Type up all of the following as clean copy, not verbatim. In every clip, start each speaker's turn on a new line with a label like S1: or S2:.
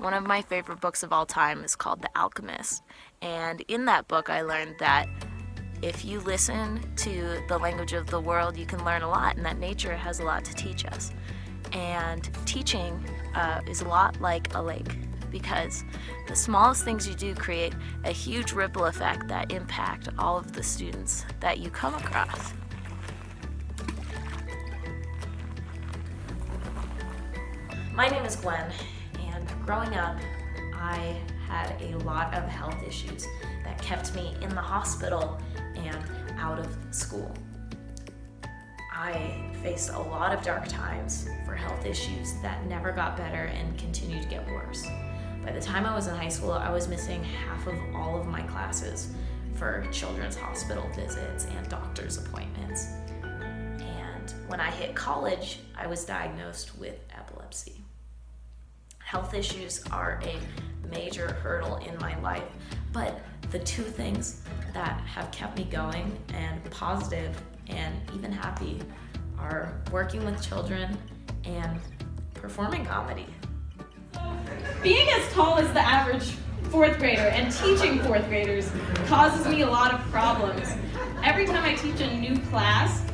S1: One of my favorite books of all time is called The Alchemist. And in that book, I learned that if you listen to the language of the world, you can learn a lot, and that nature has a lot to teach us. And teaching is a lot like a lake, because the smallest things you do create a huge ripple effect that impact all of the students that you come across. My name is Gwen, and growing up, I had a lot of health issues that kept me in the hospital and out of school. I faced a lot of dark times for health issues that never got better and continued to get worse. By the time I was in high school, I was missing half of all of my classes for children's hospital visits and doctor's appointments. And when I hit college, I was diagnosed with epilepsy. Health issues are a major hurdle in my life, but the two things that have kept me going and positive and even happy are working with children and performing comedy.
S2: Being as tall as the average fourth grader and teaching fourth graders causes me a lot of problems. Every time I teach a new class,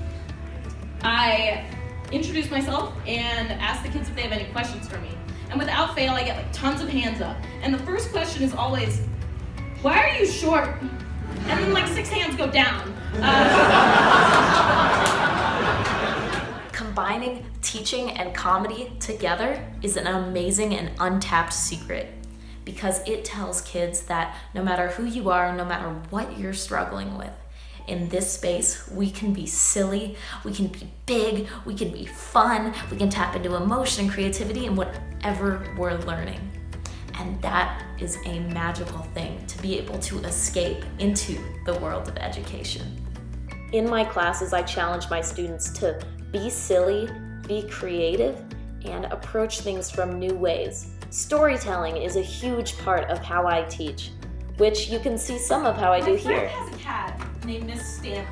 S2: I introduce myself and ask the kids if they have any questions for me. And without fail, I get tons of hands up. And the first question is always, why are you short? And then 6 hands go down.
S1: Combining teaching and comedy together is an amazing and untapped secret, because it tells kids that no matter who you are, no matter what you're struggling with, in this space, we can be silly, we can be big, we can be fun, we can tap into emotion and creativity in whatever we're learning. And that is a magical thing, to be able to escape into the world of education. In my classes, I challenge my students to be silly, be creative, and approach things from new ways. Storytelling is a huge part of how I teach, which you can see some of how I do here.
S2: My friend has a cat named Miss Stanley,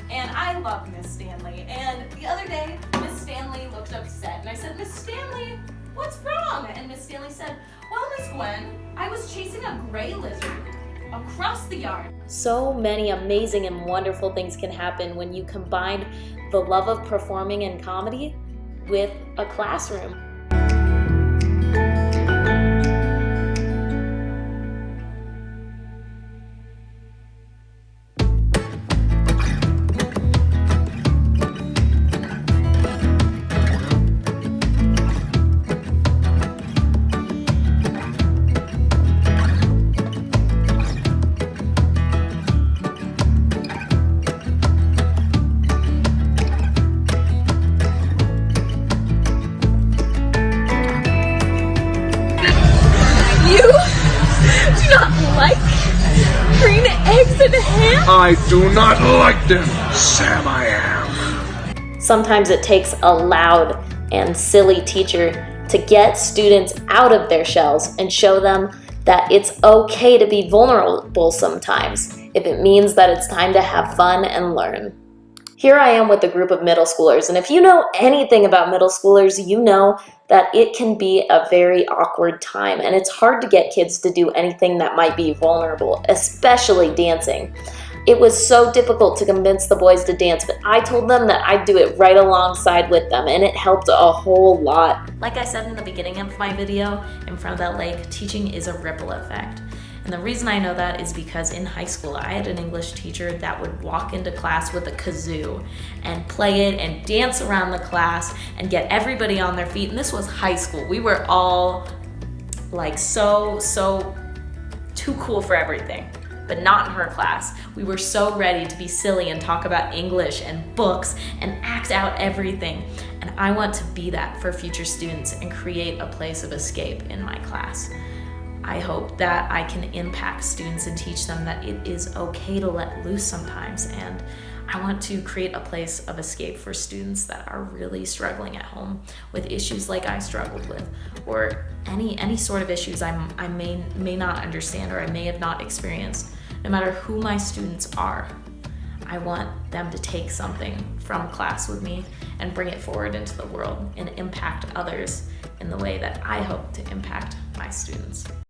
S2: and I love Miss Stanley. And the other day, Miss Stanley looked upset, and I said, Miss Stanley, what's wrong? And Miss Stanley said, well, Miss Gwen, I was chasing a gray lizard across the yard.
S1: So many amazing and wonderful things can happen when you combine the love of performing and comedy with a classroom. Green eggs and ham?
S3: I do not like them, Sam I am.
S1: Sometimes it takes a loud and silly teacher to get students out of their shells and show them that it's okay to be vulnerable sometimes, if it means that it's time to have fun and learn. Here I am with a group of middle schoolers, and if you know anything about middle schoolers, you know that it can be a very awkward time, and it's hard to get kids to do anything that might be vulnerable, especially dancing. It was so difficult to convince the boys to dance, but I told them that I'd do it right alongside with them, and it helped a whole lot. Like I said in the beginning of my video, in front of that lake, teaching is a ripple effect. And the reason I know that is because in high school, I had an English teacher that would walk into class with a kazoo and play it and dance around the class and get everybody on their feet. And this was high school. We were all so too cool for everything, but not in her class. We were so ready to be silly and talk about English and books and act out everything. And I want to be that for future students and create a place of escape in my class. I hope that I can impact students and teach them that it is okay to let loose sometimes, and I want to create a place of escape for students that are really struggling at home with issues like I struggled with, or any sort of issues I may not understand or I may have not experienced. No matter who my students are, I want them to take something from class with me and bring it forward into the world and impact others in the way that I hope to impact my students.